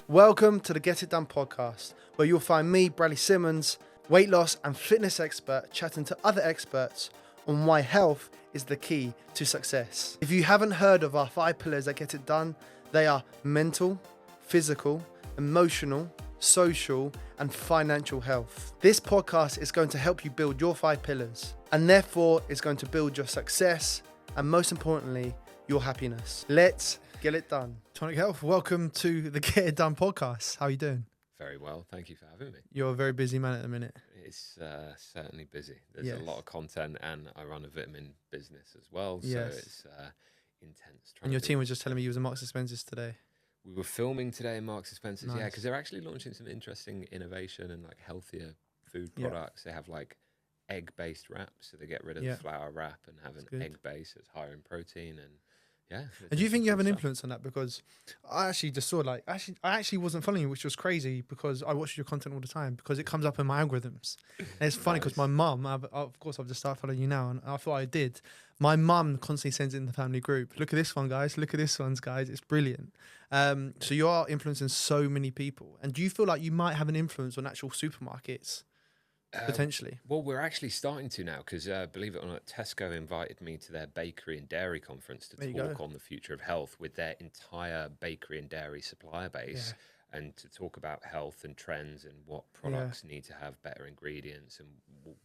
Welcome to the Get It Done podcast, where you'll find me, Bradley Simmons, weight loss and fitness expert, chatting to other experts on why health is the key to success. If you haven't heard of our 5 pillars that get it done, they are mental, physical, emotional, social, and financial health. This podcast is going to help you build your 5 pillars, and therefore is going to build your success and, most importantly, your happiness. Let's get it done. Tonic Health, welcome to the Get It Done podcast. How are you doing? Very well, thank you for having me. You're a very busy man at the minute. It's certainly busy. There's a lot of content, and I run a vitamin business as well, so it's intense. And your team was just telling me you was at Marks and Spencer's today. We were filming today in Marks and Spencer's, Nice. yeah, because they're actually launching some interesting innovation and like healthier food products. They have like egg-based wraps, so they get rid of the flour wrap and have an egg base that's higher in protein and. Yeah. And do you think you have an influence on that? Because I actually just saw I actually wasn't following you, which was crazy because I watch your content all the time because it comes up in my algorithms. And it's funny because my mum, of course, I've just started following you now, and I thought I did. My mum constantly sends it in the family group. Look at this one, guys. Look at this one, guys. It's brilliant. So you are influencing so many people. And do you feel like you might have an influence on actual supermarkets? Potentially. Well, we're actually starting to now because, believe it or not, Tesco invited me to their bakery and dairy conference to talk on the future of health with their entire bakery and dairy supplier base and to talk about health and trends and what products need to have better ingredients and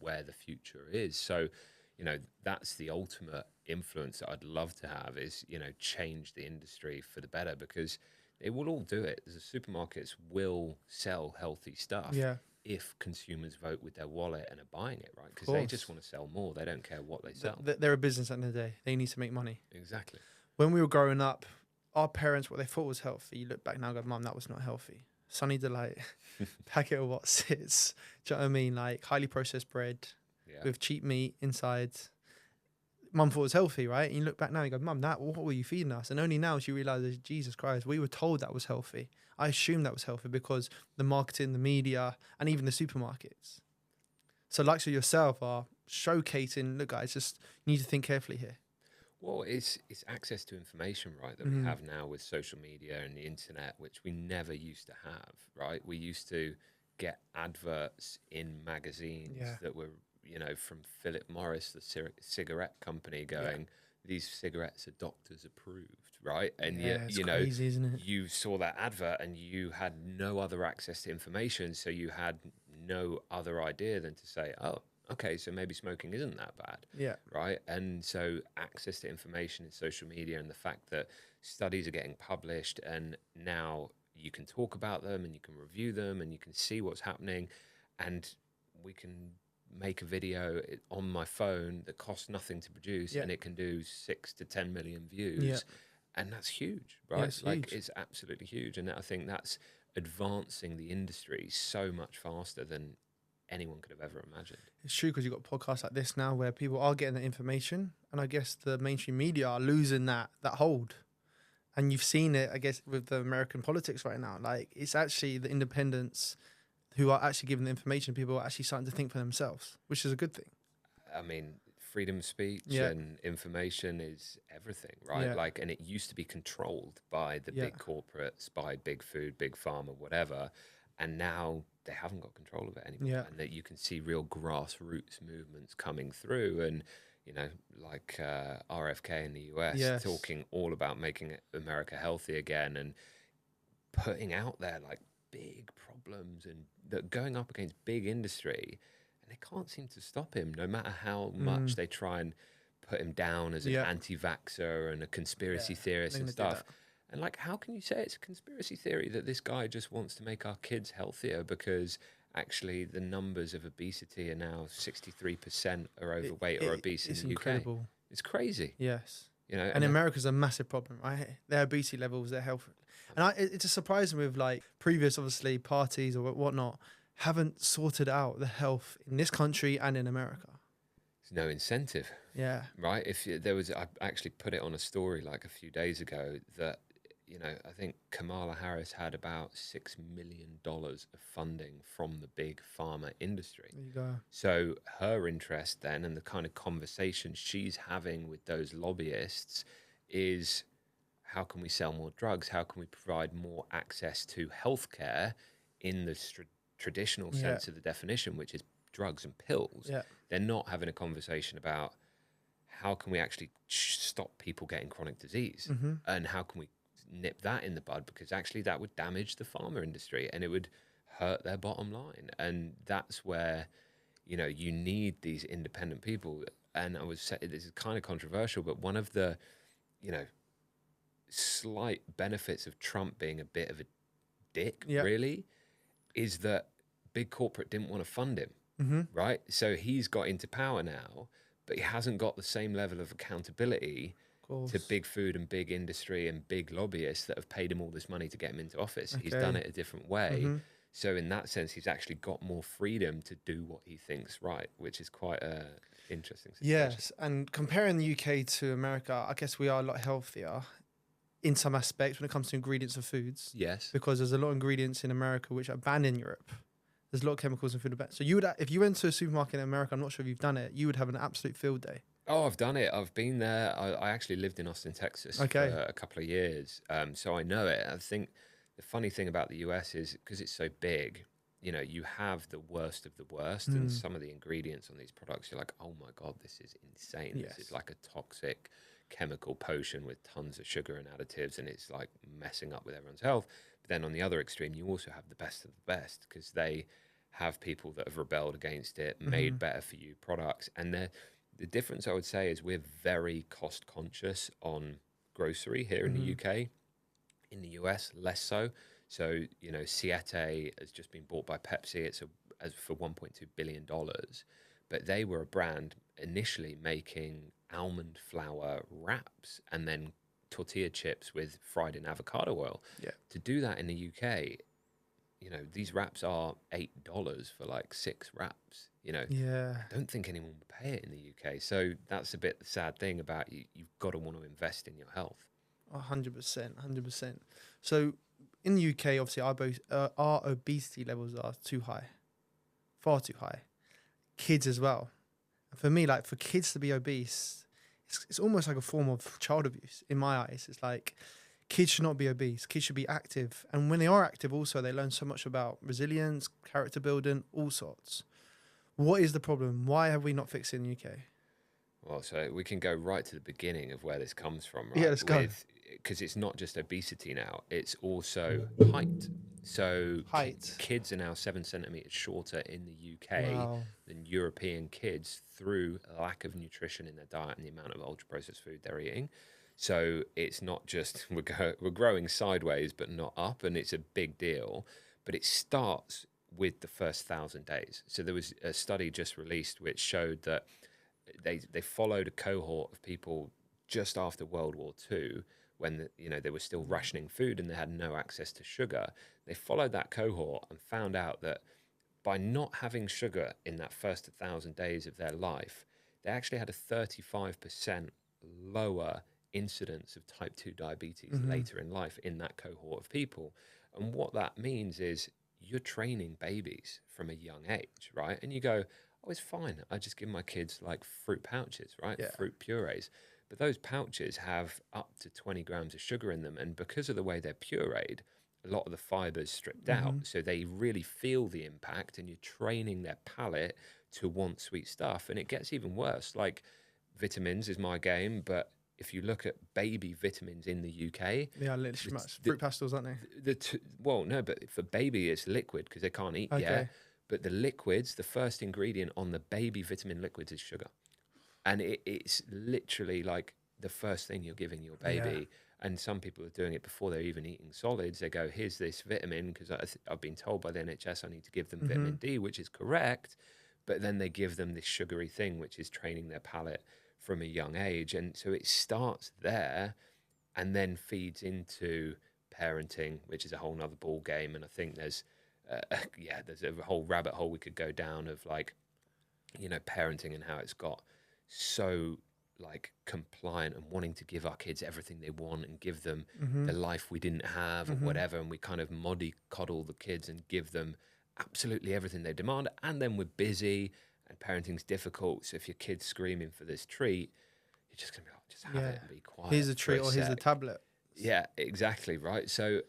where the future is. So, you know, that's the ultimate influence that I'd love to have is, you know, change the industry for the better because they will all do it. The supermarkets will sell healthy stuff. Yeah. If consumers vote with their wallet and are buying it, right? Because they just want to sell more. They don't care what they sell. They're a business at the end of the day. They need to make money. Exactly. When we were growing up, our parents, what they thought was healthy, you look back now and go, Mum, that was not healthy. Sunny Delight, packet of what sits. Do you know what I mean? Like highly processed bread with cheap meat inside. Mum thought it was healthy, right? And you look back now and you go, Mum, what were you feeding us? And only now she realizes, Jesus Christ, we were told that was healthy. I assumed that was healthy because the marketing, the media, and even the supermarkets. So likes of yourself are showcasing, look guys, just you need to think carefully here. Well, it's access to information, right, that we have now with social media and the internet, which we never used to have, right? We used to get adverts in magazines that were, you know, from Philip Morris, the cigarette company, going, these cigarettes are doctors approved, right? And you know, crazy, isn't it? You saw that advert and you had no other access to information, so you had no other idea than to say, oh, okay, so maybe smoking isn't that bad, right? And so access to information in social media and the fact that studies are getting published and now you can talk about them and you can review them and you can see what's happening, and we can make a video on my phone that costs nothing to produce and it can do 6 to 10 million views and that's huge, right? Huge. It's absolutely huge, and I think that's advancing the industry so much faster than anyone could have ever imagined. It's true because you've got podcasts like this now where people are getting that information, and I guess the mainstream media are losing that hold. And you've seen it, I guess, with the American politics right now. Like, it's actually the independents who are actually giving the information. People are actually starting to think for themselves, which is a good thing. I mean, freedom of speech and information is everything, right? Yeah. Like, and it used to be controlled by the big corporates, by big food, big pharma, whatever. And now they haven't got control of it anymore. Yeah. And that you can see real grassroots movements coming through. And, you know, like RFK in the US talking all about making America healthy again and putting out there like big problems and that going up against big industry, and they can't seem to stop him no matter how much they try and put him down as an anti-vaxxer and a conspiracy theorist and stuff. And like, how can you say it's a conspiracy theory that this guy just wants to make our kids healthier because actually the numbers of obesity are now 63% are overweight or obese in the incredible. UK? It's crazy. Yes. You know, and America's a massive problem, right? Their obesity levels, their health. And it's just surprising with like previous, obviously, parties or whatnot haven't sorted out the health in this country and in America. There's no incentive. Yeah. Right? I actually put it on a story like a few days ago that, you know, I think Kamala Harris had about $6 million of funding from the big pharma industry. There you go. So her interest then and the kind of conversation she's having with those lobbyists is how can we sell more drugs? How can we provide more access to healthcare in the traditional sense of the definition, which is drugs and pills? Yeah. They're not having a conversation about how can we actually stop people getting chronic disease, and how can we nip that in the bud, because actually that would damage the pharma industry and it would hurt their bottom line. And that's where, you know, you need these independent people. And I would say this is kind of controversial, but one of the, you know, slight benefits of Trump being a bit of a dick, really, is that big corporate didn't want to fund him, right? So he's got into power now, but he hasn't got the same level of accountability to big food and big industry and big lobbyists that have paid him all this money to get him into office. He's done it a different way. So in that sense, he's actually got more freedom to do what he thinks right, which is quite a interesting situation. Yes, and comparing the UK to America, I guess we are a lot healthier in some aspects when it comes to ingredients of foods. Yes. Because there's a lot of ingredients in America which are banned in Europe. There's a lot of chemicals in food. So you would, if you went to a supermarket in America, I'm not sure if you've done it, you would have an absolute field day. Oh, I've done it. I've been there. I actually lived in Austin, Texas for a couple of years. So I know it. I think the funny thing about the US is because it's so big, you know, you have the worst of the worst, and some of the ingredients on these products, you're like, oh my God, this is insane. This is like a toxic chemical potion with tons of sugar and additives, and it's like messing up with everyone's health. But then on the other extreme, you also have the best of the best, because they have people that have rebelled against it, made better for you products. And the difference, I would say, is we're very cost conscious on grocery here in the UK. In the US, less so. So, you know, Siete has just been bought by Pepsi. It's for $1.2 billion. But they were a brand initially making almond flour wraps and then tortilla chips with fried in avocado oil. Yeah. To do that in the UK, you know, these wraps are $8 for like 6 wraps. You know, I don't think anyone would pay it in the UK. So that's a bit the sad thing about you. You've got to want to invest in your health. 100%. So in the UK, obviously, our obesity levels are too high, far too high. Kids as well. And for me, like for kids to be obese, it's almost like a form of child abuse in my eyes. It's like kids should not be obese. Kids should be active. And when they are active also, they learn so much about resilience, character building, all sorts. What is the problem? Why have we not fixed it in the UK? Well, so we can go right to the beginning of where this comes from, right? Yeah, let's go. Because it's not just obesity now, it's also height. So kids are now 7 centimeters shorter in the UK than European kids through a lack of nutrition in their diet and the amount of ultra-processed food they're eating. So it's not just we're growing sideways but not up, and it's a big deal. But it starts with the first 1,000 days. So there was a study just released which showed that they followed a cohort of people just after World War II, when they were still rationing food and they had no access to sugar. They followed that cohort and found out that by not having sugar in that first 1,000 days of their life, they actually had a 35% lower incidence of type 2 diabetes later in life in that cohort of people. And what that means is you're training babies from a young age, right? And you go, oh, it's fine. I just give my kids like fruit pouches, right? Yeah. Fruit purees. But those pouches have up to 20 grams of sugar in them. And because of the way they're pureed, a lot of the fiber's stripped out. So they really feel the impact, and you're training their palate to want sweet stuff. And it gets even worse. Like vitamins is my game, but if you look at baby vitamins in the UK... Yeah, literally fruit pastels, aren't they? Well, no, but for baby, it's liquid because they can't eat yet. But the liquids, the first ingredient on the baby vitamin liquids is sugar. And it's literally like the first thing you're giving your baby. Yeah. And some people are doing it before they're even eating solids. They go, here's this vitamin, because I've been told by the NHS I need to give them vitamin D, which is correct. But then they give them this sugary thing, which is training their palate from a young age. And so it starts there and then feeds into parenting, which is a whole nother ball game. And I think there's a whole rabbit hole we could go down of like, parenting and how it's got so like compliant and wanting to give our kids everything they want and give them the life we didn't have or whatever. And we kind of mollycoddle the kids and give them absolutely everything they demand. And then we're busy and parenting's difficult. So if your kid's screaming for this treat, you're just going to be like, just have it and be quiet. Here's a treat or here's a tablet. Yeah, exactly, right. So,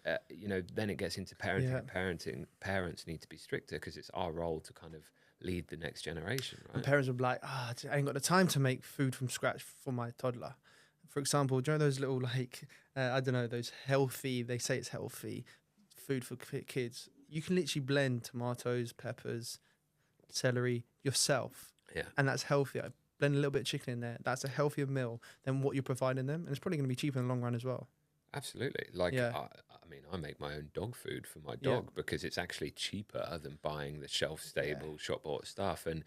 then it gets into parenting, and parenting. Parents need to be stricter because it's our role to kind of lead the next generation, right? And parents will be like, I ain't got the time to make food from scratch for my toddler. For example, do you know those little, like, I don't know, those healthy, they say it's healthy food for kids. You can literally blend tomatoes, peppers, celery yourself. Yeah. And that's healthier. Blend a little bit of chicken in there. That's a healthier meal than what you're providing them. And it's probably going to be cheaper in the long run as well. Absolutely. I mean, I make my own dog food for my dog because it's actually cheaper than buying the shelf-stable, shop-bought stuff. And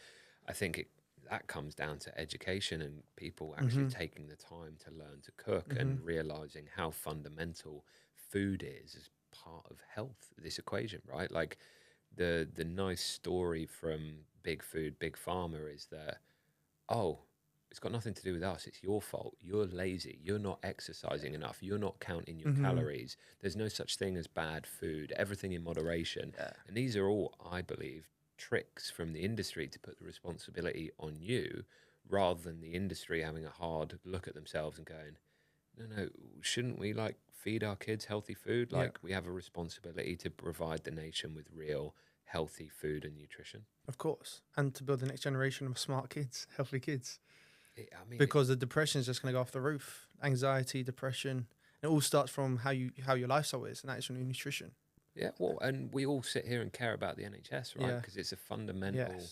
I think that comes down to education and people actually taking the time to learn to cook and realizing how fundamental food is as part of health, this equation, right? Like the nice story from Big Food, Big Pharma is that, it's got nothing to do with us. It's your fault. You're lazy. You're not exercising enough. You're not counting your calories. There's no such thing as bad food. Everything in moderation. Yeah. And these are all, I believe, tricks from the industry to put the responsibility on you rather than the industry having a hard look at themselves and going, no, shouldn't we feed our kids healthy food? We have a responsibility to provide the nation with real healthy food and nutrition. Of course. And to build the next generation of smart kids, healthy kids. Because the depression is just going to go off the roof. Anxiety, depression. It all starts from how your lifestyle is, and that is from nutrition. Yeah, well, and we all sit here and care about the NHS, right? Because it's a fundamental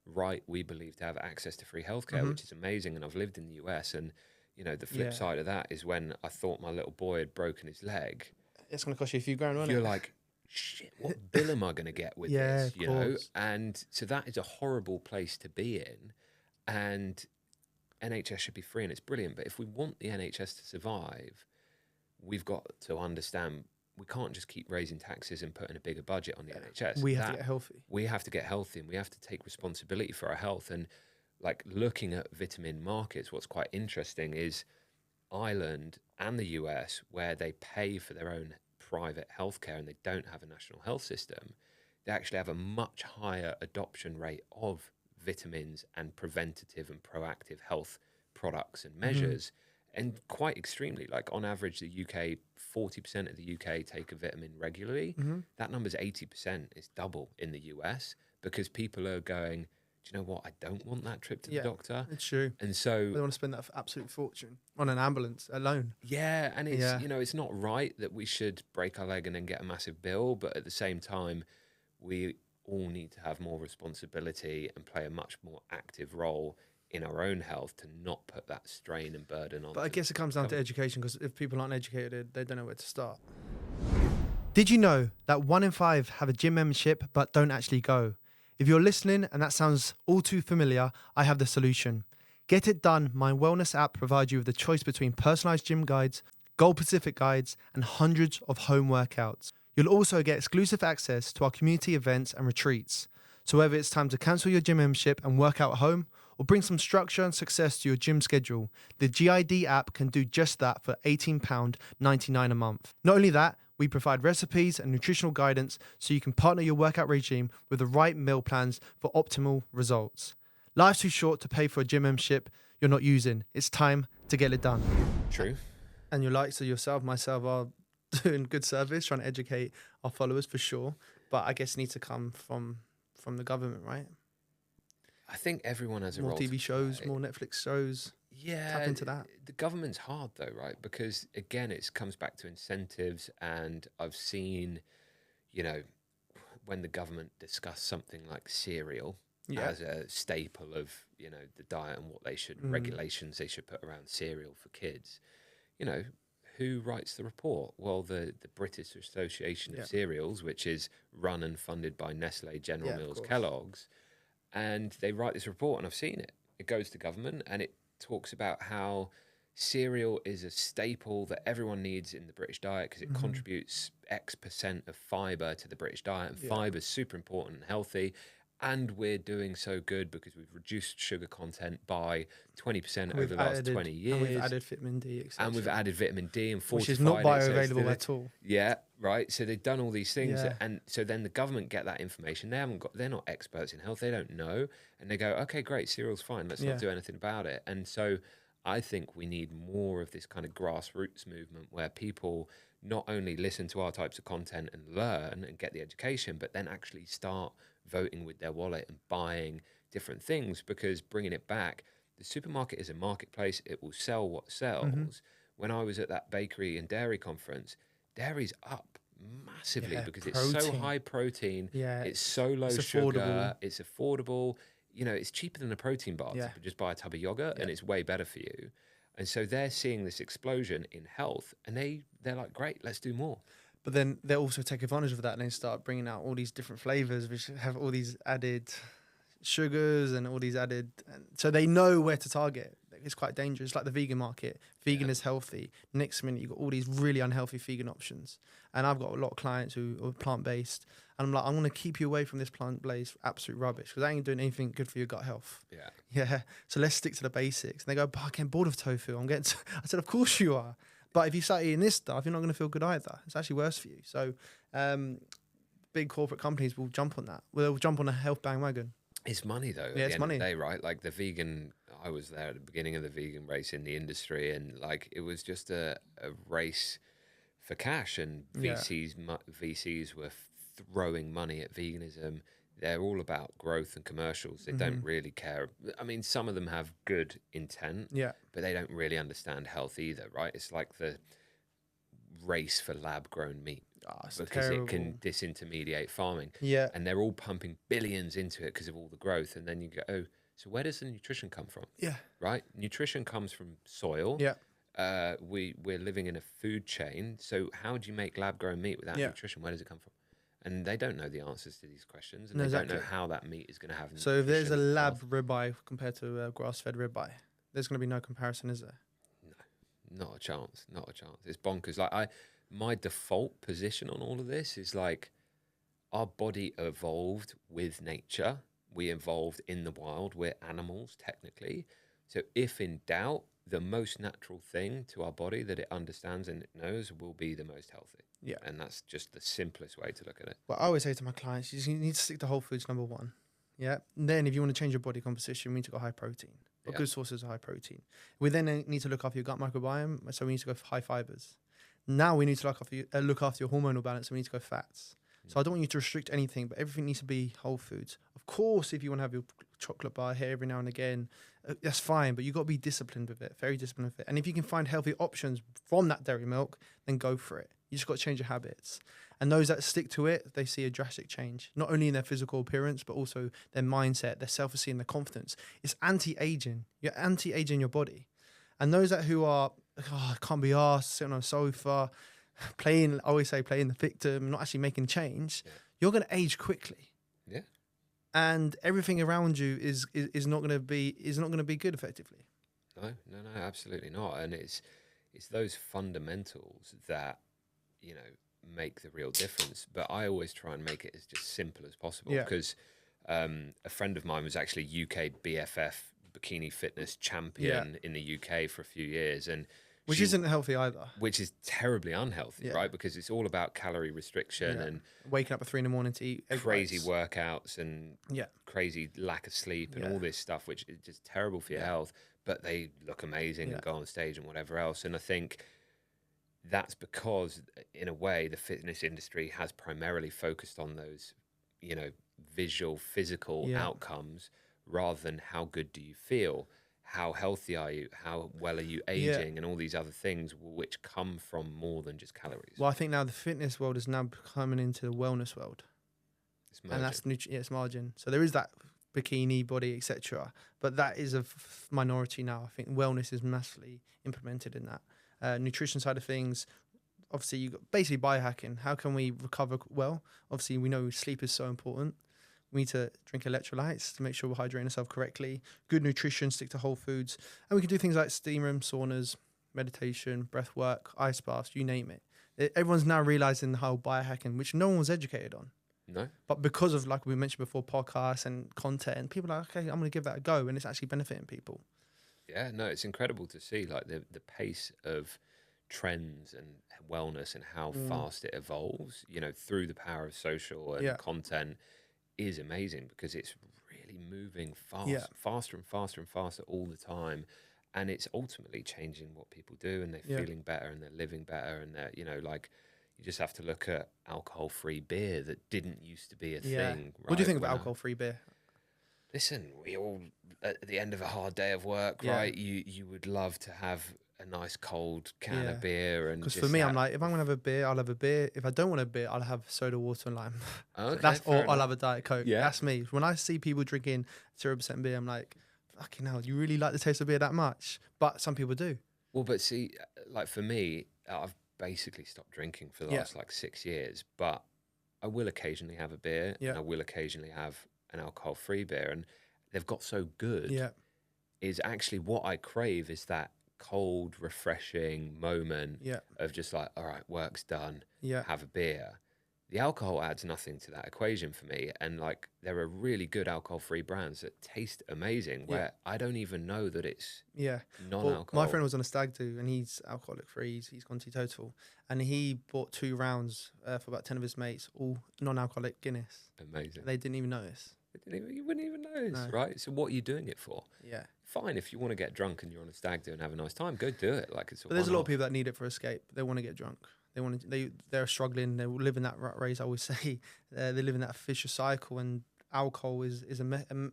right, we believe, to have access to free healthcare, which is amazing. And I've lived in the US, and the flip side of that is when I thought my little boy had broken his leg. It's going to cost you a few grand, won't it? You're like, shit, what bill am I going to get with this? You know, and so that is a horrible place to be in, and NHS should be free and it's brilliant. But if we want the NHS to survive, we've got to understand we can't just keep raising taxes and putting a bigger budget on the NHS. We have to get healthy. We have to get healthy and we have to take responsibility for our health. And looking at vitamin markets, what's quite interesting is Ireland and the US, where they pay for their own private healthcare and they don't have a national health system, they actually have a much higher adoption rate of vitamins and preventative and proactive health products and measures, and quite extremely. On average, the UK, 40% of the UK take a vitamin regularly. That number's 80%. It's double in the US because people are going, do you know what? I don't want that trip to the doctor. It's true. And so they want to spend that absolute fortune on an ambulance alone. Yeah, and it's it's not right that we should break our leg and then get a massive bill, but at the same time, we all need to have more responsibility and play a much more active role in our own health to not put that strain and burden on. But I guess it comes down to education, because if people aren't educated, they don't know where to start. Did you know that 1 in 5 have a gym membership but don't actually go? If you're listening and that sounds all too familiar, I have the solution. Get It Done, my wellness app, provides you with the choice between personalized gym guides, Goal Pacific guides, and hundreds of home workouts. You'll also get exclusive access to our community events and retreats. So whether it's time to cancel your gym membership and work out at home, or bring some structure and success to your gym schedule, the GID app can do just that for £18.99 a month. Not only that, we provide recipes and nutritional guidance so you can partner your workout regime with the right meal plans for optimal results. Life's too short to pay for a gym membership you're not using. It's time to get it done. True. And your likes of yourself, myself, are doing good service, trying to educate our followers for sure. But I guess it needs to come from the government, right? I think everyone has a more role. More TV shows, more Netflix shows. Yeah, tap into that. The government's hard though, right? Because again, it comes back to incentives, and I've seen, when the government discuss something like cereal as a staple of the diet and what they should regulations they should put around cereal for kids, who writes the report? Well, the British Association of Cereals, which is run and funded by Nestle, General Mills, Kellogg's, and they write this report, and I've seen it. It goes to government, and it talks about how cereal is a staple that everyone needs in the British diet because it contributes X% of fibre to the British diet, and fibre is super important and healthy. And we're doing so good because we've reduced sugar content by 20% over the last 20 years. And we've added vitamin D, etc. And we've added vitamin D and fortified, which is not bioavailable at all. Yeah, right. So they've done all these things. Yeah. And so then the government get that information. They're not experts in health. They don't know. And they go, okay, great, cereal's fine. Let's not do anything about it. And so I think we need more of this kind of grassroots movement where people not only listen to our types of content and learn and get the education, but then actually start voting with their wallet and buying different things. Because bringing it back, the supermarket is a marketplace. It will sell what sells. When I was at that bakery and dairy conference, dairy's up massively because it's so high protein. Yeah, it's so low sugar. It's affordable. You know, it's cheaper than a protein bar to just buy a tub of yogurt, and it's way better for you. And so they're seeing this explosion in health, and they're like, great, let's do more. But then they also take advantage of that and they start bringing out all these different flavors, which have all these added sugars and all these added. So they know where to target. It's quite dangerous. Like the vegan market. Vegan is healthy. Next minute, you've got all these really unhealthy vegan options. And I've got a lot of clients who are plant-based. And I'm like, I'm going to keep you away from this plant-based absolute rubbish because I ain't doing anything good for your gut health. Yeah. So let's stick to the basics. And they go, but I'm getting bored of tofu. I said, of course you are. But if you start eating this stuff, you're not going to feel good either. It's actually worse for you. So big corporate companies will jump on that. They'll jump on a health bandwagon. It's money, though. Yeah, at it's the money. End of the day, right? Like the vegan, I was there at the beginning of the vegan race in the industry, and like it was just a race for cash, and VCs were throwing money at veganism. They're all about growth and commercials. They don't really care. I mean, some of them have good intent, but they don't really understand health either, right? It's like the race for lab-grown meat. Because it can disintermediate farming. And they're all pumping billions into it because of all the growth. And then you go, oh, so where does the nutrition come from? Right? Nutrition comes from soil. We're living in a food chain. So how do you make lab-grown meat without nutrition? Where does it come from? And they don't know the answers to these questions. And they don't know how that meat is going to have nutrition. So if there's a lab ribeye compared to a grass-fed ribeye, there's going to be no comparison, is there? No, not a chance. Not a chance. It's bonkers. Like my default position on all of this is like our body evolved with nature. We evolved in the wild. We're animals, technically. So if in doubt, the most natural thing to our body that it understands and it knows will be the most healthy. And that's just the simplest way to look at it. Well, I always say to my clients, you need to stick to whole foods, number one. And then if you want to change your body composition, we need to go high protein. But good sources of high protein. We then need to look after your gut microbiome. So we need to go for high fibers. Now we need to look after your hormonal balance, and we need to go fats. So I don't want you to restrict anything, but everything needs to be whole foods. Of course, if you want to have your chocolate bar here every now and again, that's fine, but you've got to be disciplined with it, very disciplined with it. And if you can find healthy options from that dairy milk, then go for it. You just got to change your habits. And those that stick to it, they see a drastic change, not only in their physical appearance, but also their mindset, their self-esteem, their confidence. It's anti-aging. You're anti-aging your body. And those that who are, I can't be arsed, sitting on a sofa, playing the victim, not actually making change, you're going to age quickly. And everything around you is not going to be good effectively. No, absolutely not. And it's those fundamentals that, make the real difference. But I always try and make it as just simple as possible because a friend of mine was actually UK BFF bikini fitness champion in the UK for a few years, and which isn't healthy either. Which is terribly unhealthy, right? Because it's all about calorie restriction and waking up at 3 a.m. to eat crazy workouts and crazy lack of sleep and all this stuff, which is just terrible for your health. But they look amazing and go on stage and whatever else. And I think that's because, in a way, the fitness industry has primarily focused on those, visual, physical outcomes rather than how good do you feel. How healthy are you? How well are you aging? And all these other things which come from more than just calories. Well, I think now the fitness world is now coming into the wellness world. And that's it's margin. So there is that bikini body, etc. But that is a minority now. I think wellness is massively implemented in that. Nutrition side of things, obviously you got basically biohacking. How can we recover well? Obviously we know sleep is so important. We need to drink electrolytes to make sure we're hydrating ourselves correctly. Good nutrition, stick to whole foods. And we can do things like steam room, saunas, meditation, breath work, ice baths, you name it. Everyone's now realizing the whole biohacking, which no one was educated on. No. But because of, like we mentioned before, podcasts and content, people are like, okay, I'm going to give that a go. And it's actually benefiting people. Yeah, no, it's incredible to see like the pace of trends and wellness and how fast it evolves, through the power of social and content. Is amazing because it's really moving faster and faster and faster all the time, And it's ultimately changing what people do, and they're feeling better and they're living better. And they're, you know, like, you just have to look at alcohol-free beer that didn't used to be a thing. Right? What do you think of alcohol-free beer? Listen, we all, at the end of a hard day of work, right? You would love to have a nice cold can of beer. And because for me, I'm like, if I'm gonna have a beer, I'll have a beer. If I don't want a beer, I'll have soda water and lime. Okay, or I'll have a Diet Coke. Yeah. That's me. When I see people drinking 0% beer, I'm like, fucking hell, you really like the taste of beer that much? But some people do. Well, but see, like for me, I've basically stopped drinking for the last like 6 years, but I will occasionally have a beer, and I will occasionally have an alcohol-free beer, and they've got so good. Is actually what I crave is that cold, refreshing moment of just like, all right, work's done, have a beer. The alcohol adds nothing to that equation for me. And like, there are really good alcohol-free brands that taste amazing where I don't even know that it's non-alcohol. Well, my friend was on a stag do, and he's alcoholic-free. He's gone teetotal. And he bought 2 rounds for about 10 of his mates, all non-alcoholic Guinness. Amazing. They didn't even notice. You wouldn't even notice, right? So what are you doing it for? Yeah. Fine, if you want to get drunk and you're on a stag do and have a nice time, go do it. Like, it's. But there's a lot of people that need it for escape. They want to get drunk. They're struggling. They live in that rat race. I always say they live in that vicious cycle, and alcohol is a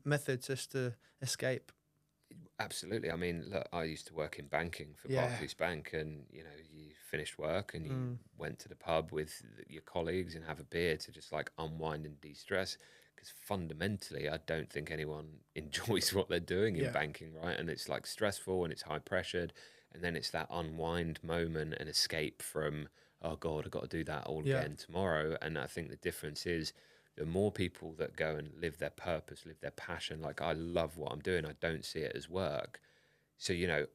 method just to escape. Absolutely. I mean, look, I used to work in banking for Barclays Bank, and you know, you finished work and you went to the pub with your colleagues and have a beer to just like unwind and de-stress. Because fundamentally, I don't think anyone enjoys what they're doing in banking, right? And it's like stressful and it's high pressured, and then it's that unwind moment and escape from, oh God, I've got to do that all again tomorrow. And I think the difference is the more people that go and live their purpose, live their passion, like I love what I'm doing, I don't see it as work. So, you know,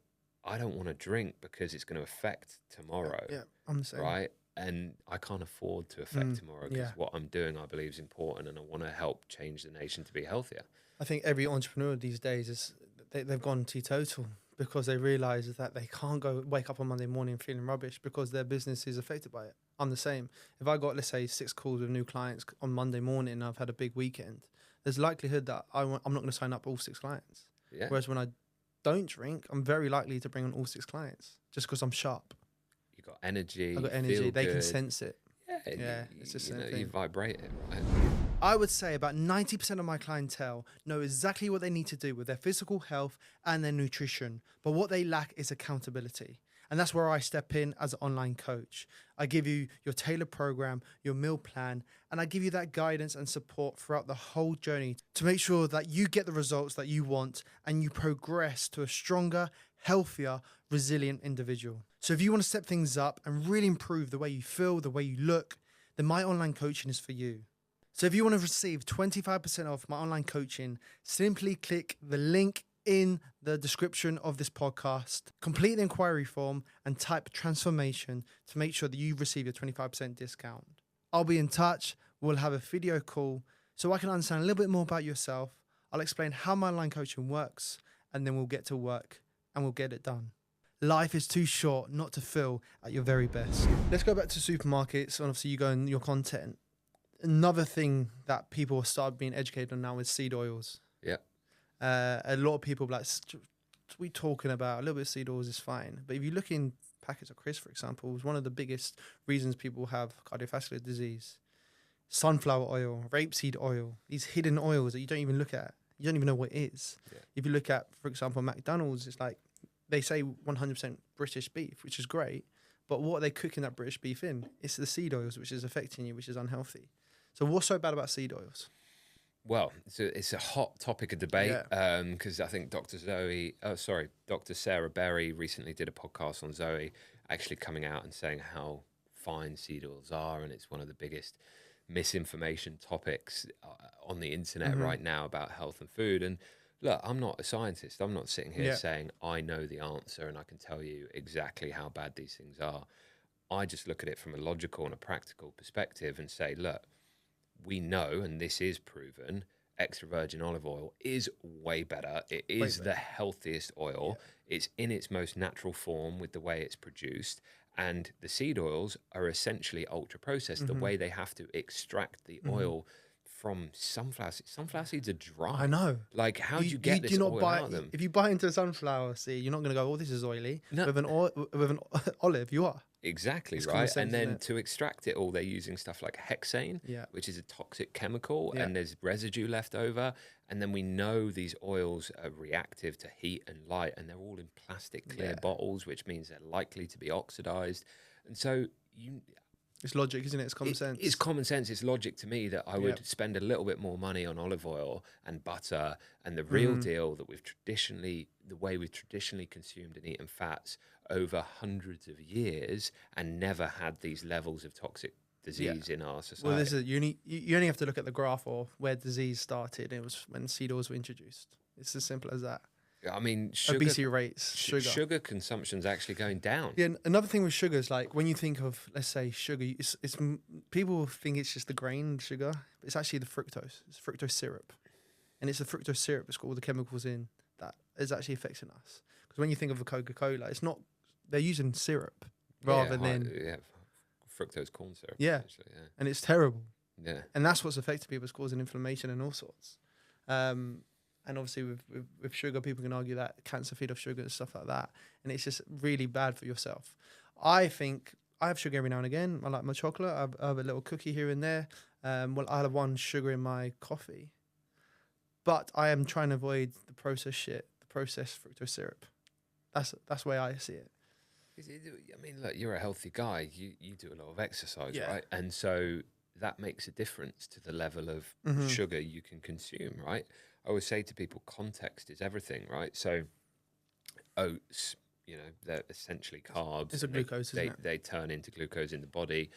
I don't want to drink because it's going to affect tomorrow. Yeah, I'm the same. Right? And I can't afford to affect tomorrow because what I'm doing, I believe, is important, and I want to help change the nation to be healthier. I think every entrepreneur these days they've gone teetotal because they realise that they can't wake up on Monday morning feeling rubbish because their business is affected by it. I'm the same. If I got, let's say, 6 calls with new clients on Monday morning and I've had a big weekend, there's likelihood that I'm not going to sign up all 6 clients. Yeah. Whereas when I don't drink, I'm very likely to bring on all 6 clients just because I'm sharp. You got energy. I've got energy. They good. Can sense it. Yeah, it's just you vibrate it, right? I would say about 90% of my clientele know exactly what they need to do with their physical health and their nutrition, but what they lack is accountability. And that's where I step in as an online coach. I give you your tailored program, your meal plan, and I give you that guidance and support throughout the whole journey to make sure that you get the results that you want and you progress to a stronger, healthier, resilient individual. So if you want to step things up and really improve the way you feel, the way you look, then my online coaching is for you. So if you want to receive 25% off my online coaching, simply click the link in the description of this podcast, complete the inquiry form and type transformation to make sure that you receive your 25% discount. I'll be in touch. We'll have a video call so I can understand a little bit more about yourself. I'll explain how my online coaching works, and then we'll get to work and we'll get it done. Life is too short not to feel at your very best. Let's go back to supermarkets. And obviously you go in your content. Another thing that people start being educated on now is seed oils. Yeah. A lot of people like, we talking about a little bit of seed oils is fine. But if you look in packets of crisps, for example, it's one of the biggest reasons people have cardiovascular disease. Sunflower oil, rapeseed oil, these hidden oils that you don't even look at. You don't even know what it is. Yeah. If you look at, for example, McDonald's, it's like, they say 100% British beef, which is great. But what are they cooking that British beef in? It's the seed oils, which is affecting you, which is unhealthy. So what's so bad about seed oils? Well, it's a hot topic of debate because I think Dr. Sarah Berry recently did a podcast on Zoe, actually coming out and saying how fine seed oils are, and it's one of the biggest misinformation topics on the internet right now about health and food. And look, I'm not a scientist. I'm not sitting here saying I know the answer and I can tell you exactly how bad these things are. I just look at it from a logical and a practical perspective and say, look, we know, and this is proven, extra virgin olive oil is way better. It is the healthiest oil. Yeah. It's in its most natural form with the way it's produced. And the seed oils are essentially ultra processed. The way they have to extract the oil from sunflower seeds. Sunflower seeds are dry. I know. Like, how do you get this oil out of them? If you bite into a sunflower seed, you're not going to go, oh, this is oily. No. With an olive, you are. Exactly, It's right? sense, and then isn't it? to extract it all, they're using stuff like hexane, which is a toxic chemical, and there's residue left over. And then we know these oils are reactive to heat and light, and they're all in plastic clear bottles, which means they're likely to be oxidized. And so it's logic, isn't it? It's common sense. It's common sense. It's logic to me that I would spend a little bit more money on olive oil and butter and the real deal that the way we've traditionally consumed and eaten fats over hundreds of years and never had these levels of toxic disease in our society. Well, this is you only have to look at the graph of where disease started. It was when seed oils were introduced. It's as simple as that. I mean, obesity rates, sugar consumption's actually going down. Yeah, another thing with sugar is like when you think of, let's say, sugar, it's people think it's just the grain sugar, but it's actually the fructose. It's fructose syrup, and it's the fructose syrup that's got all the chemicals in that is actually affecting us. Because when you think of a Coca-Cola, it's not, they're using syrup rather than fructose corn syrup. Yeah, and it's terrible. Yeah, and that's what's affecting people. It's causing inflammation and all sorts. And obviously with sugar, people can argue that cancer feed off sugar and stuff like that. And it's just really bad for yourself. I think I have sugar every now and again. I like my chocolate. I have a little cookie here and there. Well, I have one sugar in my coffee. But I am trying to avoid the processed shit, the processed fructose syrup. That's the way I see it. I mean, look, you're a healthy guy. You do a lot of exercise, right? And so that makes a difference to the level of sugar you can consume, right? I always say to people, context is everything, right? So oats, they're essentially carbs. It's a glucose, isn't it? They turn into glucose in the body.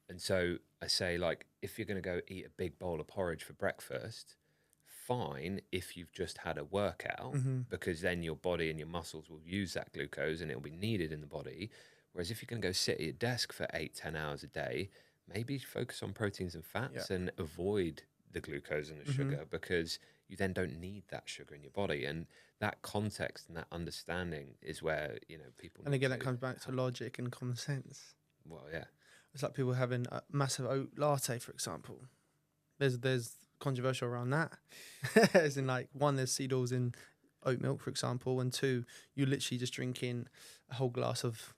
And so I say, like, if you're going to go eat a big bowl of porridge for breakfast, fine if you've just had a workout, because then your body and your muscles will use that glucose and it'll be needed in the body. Whereas if you're going to go sit at your desk for 8-10 hours a day, maybe focus on proteins and fats and avoid the glucose and the sugar, because you then don't need that sugar in your body. And that context and that understanding is where, people... And again, that comes back to logic and common sense. Well, yeah. It's like people having a massive oat latte, for example. There's controversial around that. As in, like, one, there's seed oils in oat milk, for example, and two, you're literally just drinking a whole glass of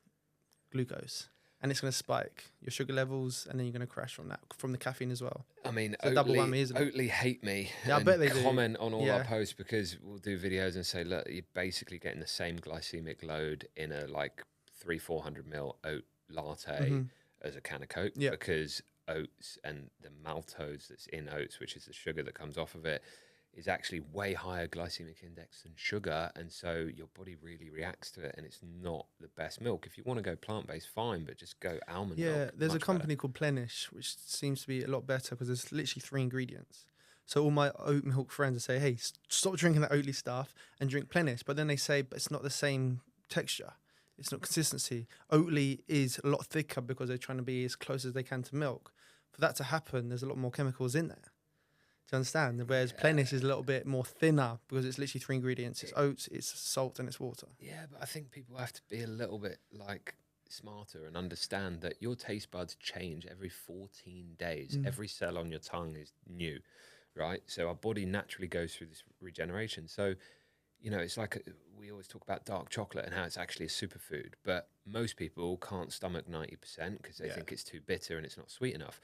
glucose. And it's going to spike your sugar levels, and then you're going to crash from the caffeine as well. I mean, it's double whammy, isn't it? Oatly hate me. Yeah, I bet they comment on all our posts, because we'll do videos and say, look, you're basically getting the same glycemic load in a 300-400 ml oat latte as a can of Coke, because oats and the maltose that's in oats, which is the sugar that comes off of it, is actually way higher glycemic index than sugar, and so your body really reacts to it, and it's not the best milk. If you want to go plant-based, fine, but just go almond milk. Yeah, there's a company called Plenish, which seems to be a lot better because there's literally 3 ingredients. So all my oat milk friends will say, hey, stop drinking that Oatly stuff and drink Plenish. But then they say, but it's not the same texture. It's not consistency. Oatly is a lot thicker because they're trying to be as close as they can to milk. For that to happen, there's a lot more chemicals in there. Do you understand? Whereas Plenish is a little bit more thinner because it's literally 3 ingredients. It's oats, it's salt, and it's water. Yeah, but I think people have to be a little bit smarter and understand that your taste buds change every 14 days. Every cell on your tongue is new, right? So our body naturally goes through this regeneration. So, it's like we always talk about dark chocolate and how it's actually a superfood, but most people can't stomach 90% because they think it's too bitter and it's not sweet enough.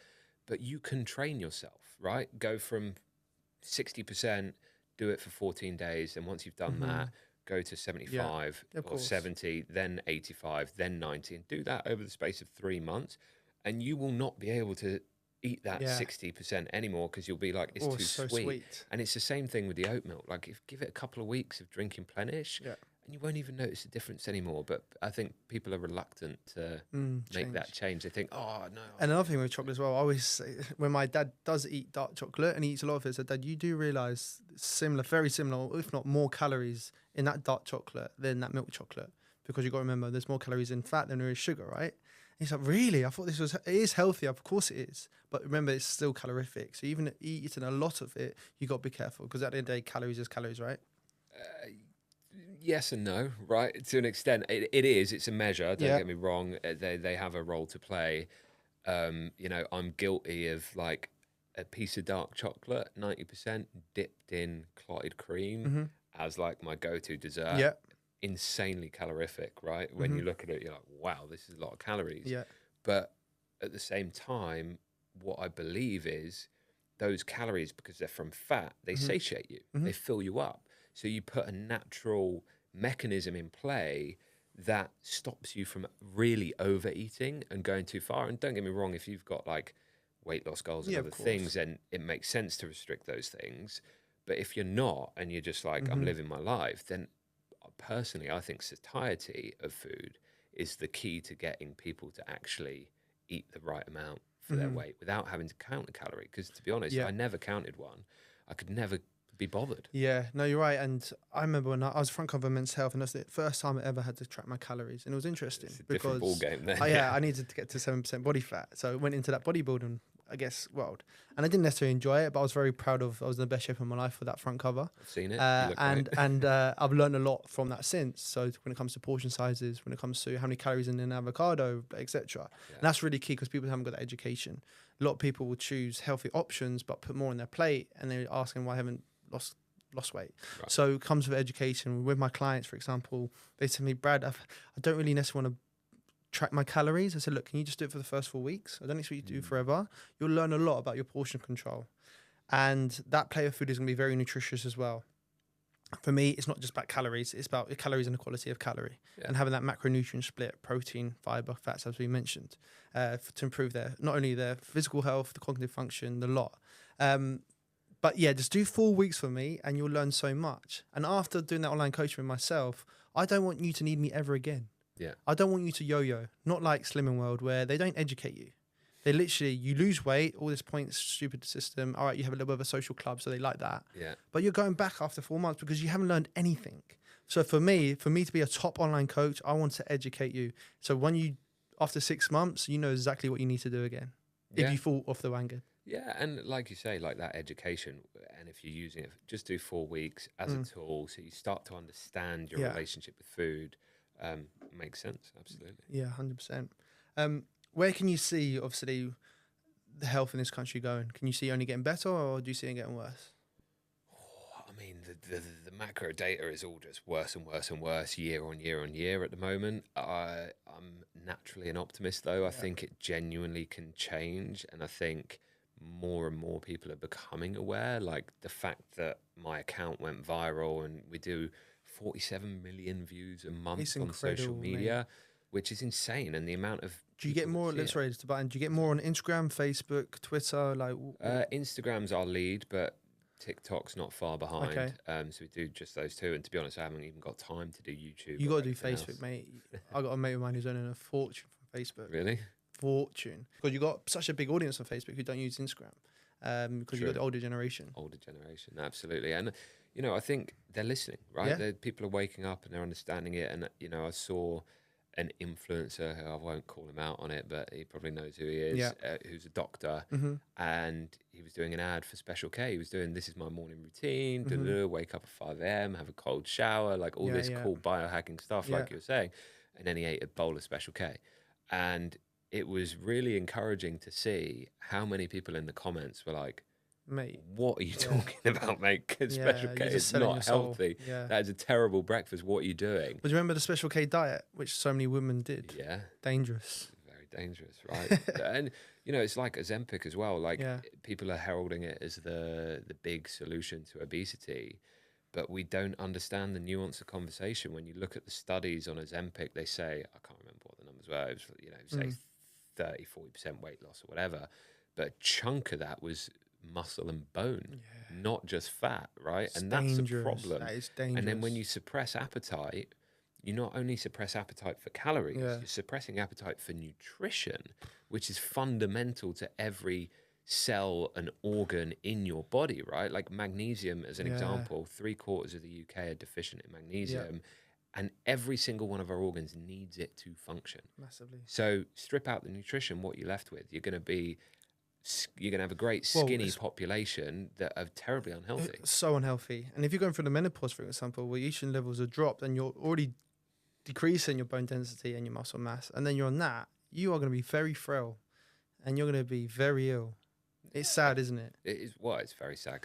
But you can train yourself, right? Go from 60%, do it for 14 days. And once you've done that, go to 75 or 70, then 85, then 90, and do that over the space of 3 months. And you will not be able to eat that 60% anymore because you'll be like, it's too so sweet. And it's the same thing with the oat milk. Give it a couple of weeks of drinking Plenish, and you won't even notice the difference anymore. But I think people are reluctant to make that change. They think, oh, no. And another thing with chocolate as well, I always say, when my dad does eat dark chocolate and he eats a lot of it, I said, Dad, you do realise very similar, if not more calories in that dark chocolate than that milk chocolate. Because you've got to remember, there's more calories in fat than there is sugar, right? And he's like, really? I thought it is healthier. Of course it is. But remember, it's still calorific. So even eating a lot of it, you got to be careful. Because at the end of the day, calories is calories, right? Yes and no, right? To an extent, it is. It's a measure. Don't get me wrong. They have a role to play. I'm guilty of a piece of dark chocolate, 90% dipped in clotted cream as like my go-to dessert. Yeah. Insanely calorific, right? When you look at it, you're like, wow, this is a lot of calories. Yeah. But at the same time, what I believe is those calories, because they're from fat, they satiate you, they fill you up. So you put a natural mechanism in play that stops you from really overeating and going too far. And don't get me wrong, if you've got like weight loss goals and other things, then it makes sense to restrict those things. But if you're not, and you're just like, I'm living my life, then personally, I think satiety of food is the key to getting people to actually eat the right amount for their weight without having to count a calorie. Because to be honest, I never counted one. I could never be bothered. Yeah, no, you're right. And I remember when I was front cover of Men's Health, and that's the first time I ever had to track my calories. And it was interesting because ball game then. I needed to get to 7% body fat. So I went into that bodybuilding, I guess, world. And I didn't necessarily enjoy it, but I was very proud of, I was in the best shape of my life for that front cover. I've seen it. You look great. And I've learned a lot from that since. So when it comes to portion sizes, when it comes to how many calories in an avocado, etc. And that's really key because people haven't got that education. A lot of people will choose healthy options, but put more on their plate, and they're asking why I haven't lost weight. Right. So it comes with education. With my clients, for example, they tell me, Brad, I don't really necessarily want to track my calories. I said, look, can you just do it for the first 4 weeks? I don't expect you to do forever. You'll learn a lot about your portion control. And that plate of food is going to be very nutritious as well. For me, it's not just about calories. It's about calories and the quality of calorie and having that macronutrient split, protein, fiber, fats, as we mentioned, to improve not only their physical health, the cognitive function, the lot. But yeah, just do 4 weeks for me and you'll learn so much. And after doing that online coaching with myself, I don't want you to need me ever again. Yeah. I don't want you to yo-yo, not like Slimming World where they don't educate you. They literally, you lose weight, all this points, stupid system. All right, you have a little bit of a social club, so they like that. Yeah. But you're going back after 4 months because you haven't learned anything. So for me to be a top online coach, I want to educate you. So after 6 months, you know exactly what you need to do again if you fall off the wagon. Yeah, and like you say, like that education, and if you're using it, just do 4 weeks as a tool so you start to understand your relationship with food. Makes sense, absolutely. Yeah, 100%. Where can you see, obviously, the health in this country going? Can you see it only getting better, or do you see it getting worse? I mean, the macro data is all just worse and worse and worse year on year on year at the moment. I'm naturally an optimist, though. I think it genuinely can change, and I think more and more people are becoming aware. Like the fact that my account went viral and we do 47 million views a month on social media, which is insane. And the amount of do you get more? Do you get more on Instagram, Facebook, Twitter? Like Instagram's our lead, but TikTok's not far behind. Okay. So we do just those two. And to be honest, I haven't even got time to do YouTube. You got to do Facebook, mate. I got a mate of mine who's earning a fortune from Facebook. Really? Fortune, because you got such a big audience on Facebook who don't use Instagram, because you got the older generation, absolutely. And I think they're listening, right? People are waking up and they're understanding it. And I saw an influencer who I won't call him out on it, but he probably knows who he is, who's a doctor, and he was doing an ad for Special K. He was doing, this is my morning routine, wake up at 5 a.m, have a cold shower, like all this cool biohacking stuff, like you were saying. And then he ate a bowl of Special K. And it was really encouraging to see how many people in the comments were like, mate, what are you talking about, mate? Because Special K is not healthy. That is a terrible breakfast. What are you doing? But do you remember the Special K diet, which so many women did? Yeah. Dangerous. Very dangerous, right? And, it's like Ozempic as well. Like, people are heralding it as the big solution to obesity, but we don't understand the nuance of conversation. When you look at the studies on Ozempic, they say, I can't remember what the numbers were, it was, say 30-40% weight loss or whatever, but a chunk of that was muscle and bone, not just fat, right? And that's a problem. That is dangerous. And then when you suppress appetite, you not only suppress appetite for calories, you're suppressing appetite for nutrition, which is fundamental to every cell and organ in your body, right? Like magnesium, as an example, 3/4 of the UK are deficient in magnesium. And every single one of our organs needs it to function. Massively. So strip out the nutrition, what you're left with, you're going to have a great skinny population that are terribly unhealthy. So unhealthy. And if you're going through the menopause, for example, where your estrogen levels are dropped and you're already decreasing your bone density and your muscle mass, and then you're on that, you are going to be very frail and you're going to be very ill. It's sad, isn't it? It is. Well, it's very sad.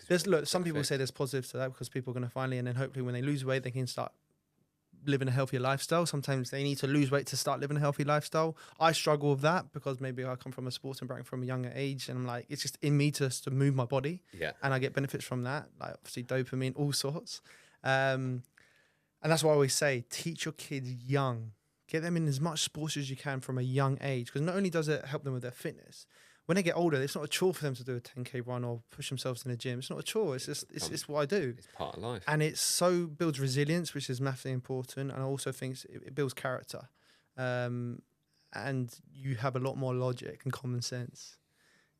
Some people say there's positives to that because people are going to finally, and then hopefully when they lose weight, they can start living a healthier lifestyle. Sometimes they need to lose weight to start living a healthy lifestyle. I struggle with that because maybe I come from a sports environment from a younger age, and I'm like, it's just in me to move my body. Yeah. And I get benefits from that, like obviously dopamine, all sorts. And that's why I always say, teach your kids young. Get them in as much sports as you can from a young age, because not only does it help them with their fitness, when they get older, it's not a chore for them to do a 10K run or push themselves in the gym. It's not a chore. It's just it's what I do. It's part of life. And builds resilience, which is massively important. And I also think it builds character. And you have a lot more logic and common sense.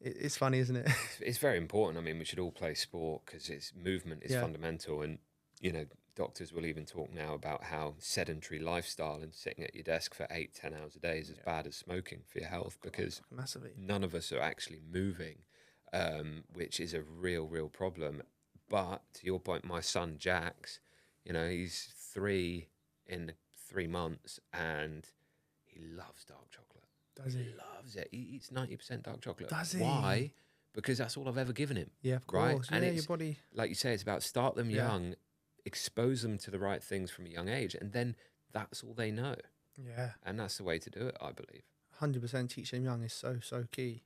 It's funny, isn't it? It's very important. I mean, we should all play sport because movement is fundamental. And, doctors will even talk now about how sedentary lifestyle and sitting at your desk for 8-10 hours a day is as bad as smoking for your health, because massively none of us are actually moving, which is a real problem. But to your point, my son Jax, he's 3 in 3 months and he loves dark chocolate. Does he? He loves it. He eats 90% dark chocolate. Does he? Why? Because that's all I've ever given him. Yeah, of course. Right? And and your body, like you say, it's about start them young, expose them to the right things from a young age, and then that's all they know. Yeah. And that's the way to do it, I believe. 100% teach them young is so key.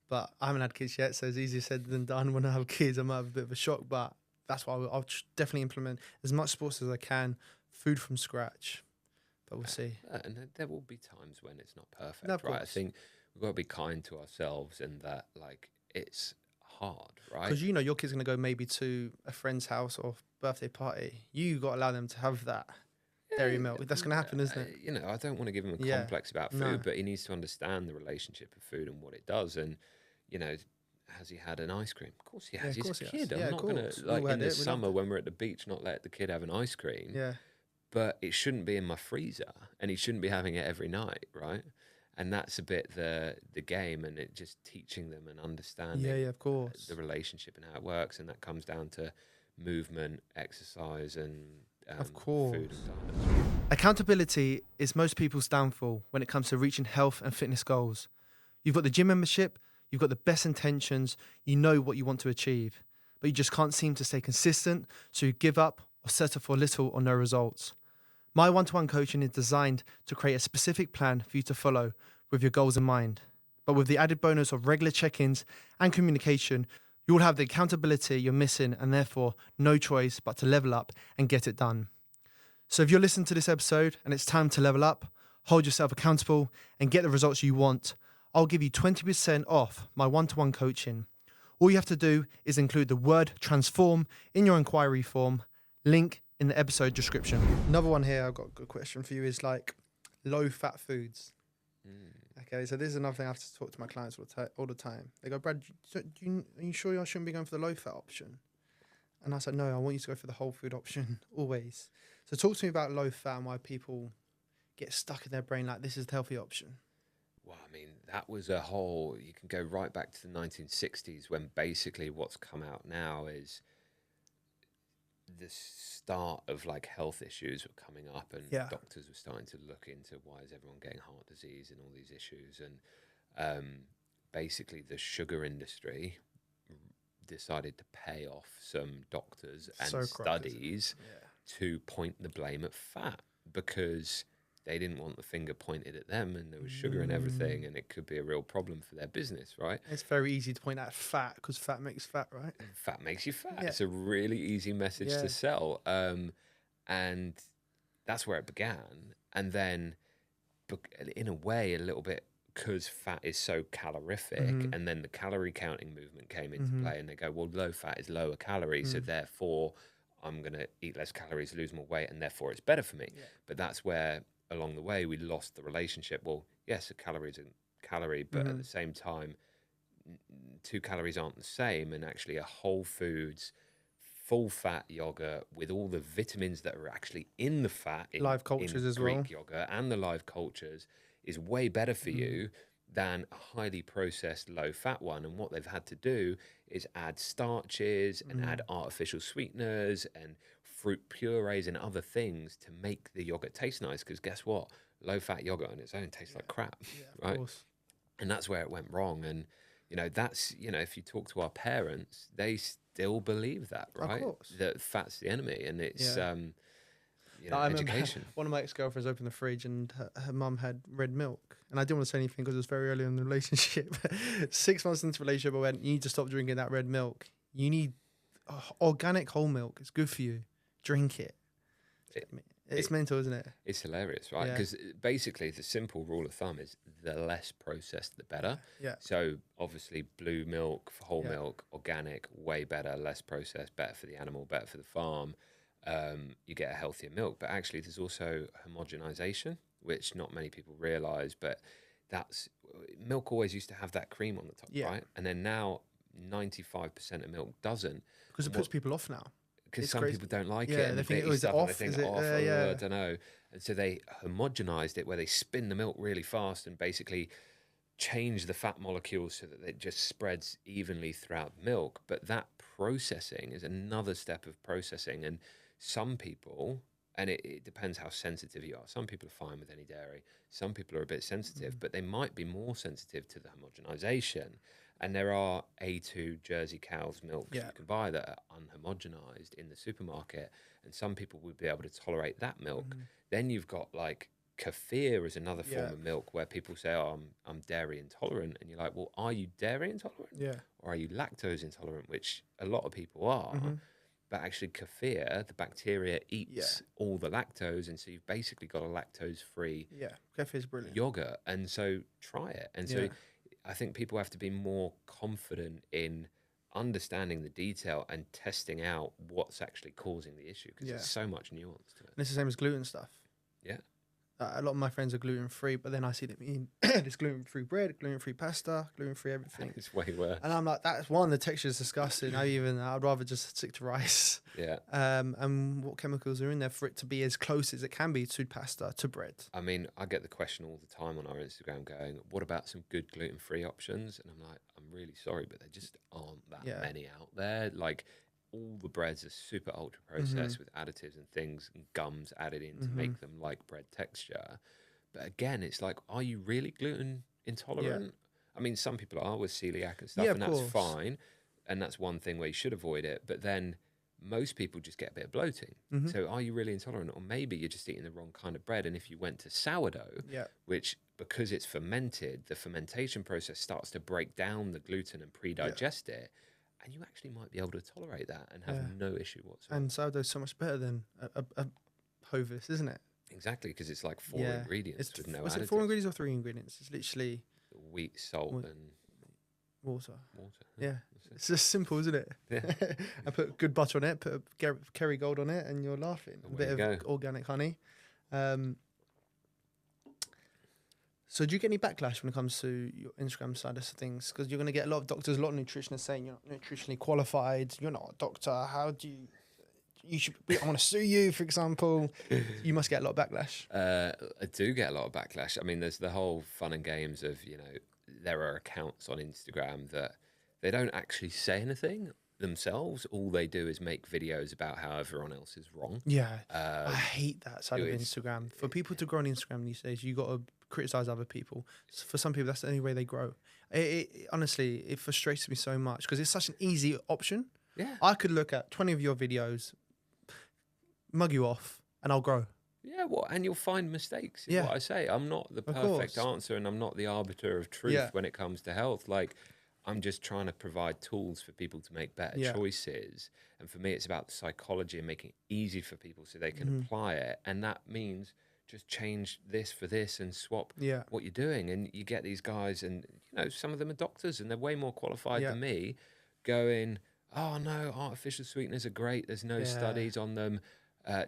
But I haven't had kids yet, so it's easier said than done. When I have kids, I might have a bit of a shock, but that's why I'll definitely implement as much sports as I can, food from scratch. But we'll see. And there will be times when it's not perfect, No, of right? I course. think we've got to be kind to ourselves in that, like, it's hard, right? Because your kid's going to go maybe to a friend's house or birthday party. You got to allow them to have that dairy milk. That's going to happen, isn't it? I don't want to give him a complex about food, but he needs to understand the relationship of food and what it does. And, has he had an ice cream? Of course he has. He's a kid. I'm not going to, like, in the summer when we're at the beach, not let the kid have an ice cream. Yeah. But it shouldn't be in my freezer, and he shouldn't be having it every night, right? And that's a bit the game, and it just teaching them and understanding of course. the relationship and how it works. And that comes down to movement, exercise, and of course. food and diet. Accountability is most people's downfall when it comes to reaching health and fitness goals. You've got the gym membership, you've got the best intentions, you know what you want to achieve, but you just can't seem to stay consistent, so you give up or settle for little or no results. My one-to-one coaching is designed to create a specific plan for you to follow with your goals in mind. But with the added bonus of regular check-ins and communication, you will have the accountability you're missing, and therefore no choice but to level up and get it done. So if you're listening to this episode and it's time to level up, hold yourself accountable and get the results you want, I'll give you 20% off my one-to-one coaching. All you have to do is include the word transform in your inquiry form, link in the episode description. Another one here, I've got a good question for you, is like low-fat foods. Okay, so this is another thing I have to talk to my clients all the time. They go, Brad, are you sure I shouldn't be going for the low-fat option? And I said, no, I want you to go for the whole food option, always. So talk to me about low-fat and why people get stuck in their brain like this is the healthy option. Well, I mean, that was you can go right back to the 1960s when basically what's come out now is the start of like health issues were coming up, and doctors were starting to look into why is everyone getting heart disease and all these issues. And basically the sugar industry decided to pay off some doctors and studies to point the blame at fat, because they didn't want the finger pointed at them, and there was sugar in everything, and it could be a real problem for their business, right? It's very easy to point at fat because fat makes fat, right? Fat makes you fat. It's a really easy message to sell. And that's where it began. And then, in a way, a little bit, because fat is so calorific, and then the calorie counting movement came into play, and they go, well, low fat is lower calorie, so therefore I'm going to eat less calories, lose more weight, and therefore it's better for me. Yeah. But that's where, along the way, we lost the relationship. Well, yes, a calorie is a calorie, but at the same time, 2 calories aren't the same. And actually a whole foods, full fat yogurt with all the vitamins that are actually in the fat, in live cultures as Greek well, yogurt and the live cultures, is way better for you than a highly processed low fat one. And what they've had to do is add starches and add artificial sweeteners and fruit purees and other things to make the yogurt taste nice. Because guess what? Low fat yogurt on its own tastes like crap, right? And that's where it went wrong. And You know, that's, you know, if you talk to our parents, they still believe that, right? Of course. That fat's the enemy, and it's you know, I remember education. one of my ex-girlfriends opened the fridge and her mum had red milk. And I didn't want to say anything because it was very early in the relationship. 6 months into the relationship, I went, you need to stop drinking that red milk. You need organic whole milk. It's good for you. Drink it. It's mental, isn't it? It's hilarious, right? Because basically the simple rule of thumb is the less processed, the better. Yeah. So obviously blue milk, whole milk, organic, way better, less processed, better for the animal, better for the farm. You get a healthier milk. But actually there's also homogenization, which not many people realize, but that's milk always used to have that cream on the top, right? And then now 95% of milk doesn't. Because it puts people off now. Because some people don't like it. Yeah, they think, is it off? They think, I don't know. And so they homogenized it where they spin the milk really fast and basically change the fat molecules so that it just spreads evenly throughout milk. But that processing is another step of processing. And some people, and it depends how sensitive you are. Some people are fine with any dairy. Some people are a bit sensitive, but they might be more sensitive to the homogenization. And there are A2 Jersey cows milks you can buy that are unhomogenized in the supermarket. And some people would be able to tolerate that milk. Then you've got like kefir as another form of milk where people say, oh, I'm dairy intolerant. And you're like, well, are you dairy intolerant? Yeah. Or are you lactose intolerant? Which a lot of people are. But actually kefir, the bacteria eats all the lactose. And so you've basically got a lactose-free kefir's brilliant. yogurt. And so try it. And so I think people have to be more confident in understanding the detail and testing out what's actually causing the issue, because there's so much nuance to it. And it's the same as gluten stuff. Yeah. A lot of my friends are gluten-free, but then I see them eating this gluten-free bread, gluten-free pasta, gluten-free everything. It's way worse. And I'm like, that's one, the texture is disgusting. I'd rather just stick to rice. Yeah. And what chemicals are in there for it to be as close as it can be to pasta, to bread? I mean, I get the question all the time on our Instagram going, what about some good gluten-free options? And I'm like, I'm really sorry, but there just aren't that many out there. Like, all the breads are super ultra processed with additives and things and gums added in to make them like bread texture. But again, it's like, are you really gluten intolerant? I mean, some people are with celiac and stuff, and that's fine. And that's one thing where you should avoid it. But then most people just get a bit of bloating. So are you really intolerant? Or maybe you're just eating the wrong kind of bread. And if you went to sourdough, which because it's fermented, the fermentation process starts to break down the gluten and pre-digest it. And you actually might be able to tolerate that and have no issue whatsoever. And sourdough's so much better than a Hovis, isn't it? Exactly, because it's like 4 ingredients with no additives. Was it 4 ingredients or 3 ingredients? It's literally wheat, salt, and water. Yeah. It's just simple, isn't it? Yeah. I put good butter on it, put a Kerrygold on it, and you're laughing. A bit of organic honey. So do you get any backlash when it comes to your Instagram side of things? Because you're going to get a lot of doctors, a lot of nutritionists saying you're not nutritionally qualified, you're not a doctor, how do I want to sue you, for example. You must get a lot of backlash. I do get a lot of backlash. I mean, there's the whole fun and games of, you know, there are accounts on Instagram that they don't actually say anything themselves. All they do is make videos about how everyone else is wrong. Yeah, I hate that side of Instagram. For people to grow on Instagram these days, you got to criticize other people. For some people, that's the only way they grow. Honestly, it frustrates me so much because it's such an easy option. Yeah, I could look at 20 of your videos, mug you off, and I'll grow. Yeah, well, and you'll find mistakes. Is what I say. I'm not the perfect answer, and I'm not the arbiter of truth when it comes to health. Like, I'm just trying to provide tools for people to make better choices. And for me, it's about the psychology and making it easy for people so they can apply it. And that means just change this for this and swap what you're doing. And you get these guys, and you know, some of them are doctors and they're way more qualified than me, going, oh no, artificial sweeteners are great. There's no studies on them.